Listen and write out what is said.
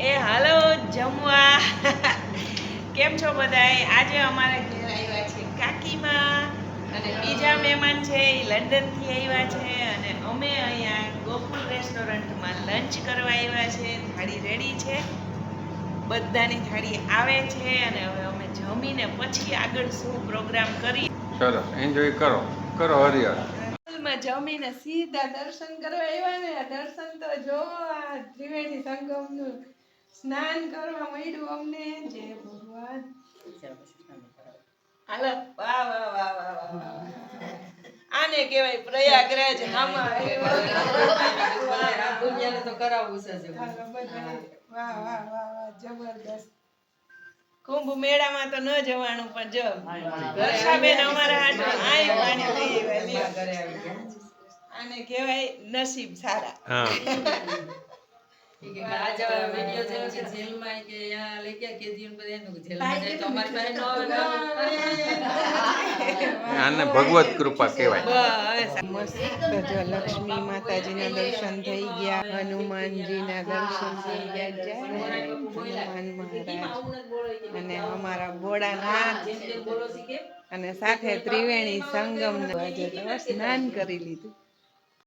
એ હાલો જમવા. કેમ છો બધાય? આજે અમારા ઘરે આવ્યા છે કાકીમાં અને બીજા મહેમાન છે એ લંડનથી આવ્યા છે અને અમે અહીંયા ગોકુલ રેસ્ટોરન્ટમાં લંચ કરવા આવ્યા છે. થાળી રેડી છે, બધાની થાળી આવે છે અને હવે અમે જમીને પછી આગળ શું પ્રોગ્રામ કરી. સરસ, એન્જોય કરો કરો હરિહર. માં જમીને સીધા દર્શન કરવા આવ્યા ને. દર્શન તો જો આ ત્રિવેણી સંગમનું સ્નાન કરવા મળ્યું અમને. જય ભગવાન. હાલો, વાહ વાહ વાહ વાહ વાહ. આને કહેવાય પ્રયાગરાજ. આમાં દુનિયાને તો કરાવવું છે. વાહ વાહ વાહ વાહ, જબરદસ્ત. કુંભ મેળામાં તો ન જવાનું, પણ જો વર્ષાબેન અમારા હાટુ આય પાણી લઈ આવ્યા. આને કહેવાય નસીબ સારા. આને ભગવત કૃપા કહેવાય. મસ્ત જો લક્ષ્મી માતાજીના દર્શન થઈ ગયા, હનુમાનજીના દર્શન થઈ ગયા. જય હનુમાન મહારાજ અને અમારા ભોળાનાથ અને સાથે ત્રિવેણી સંગમ આજે તો સ્નાન કરી લીધું.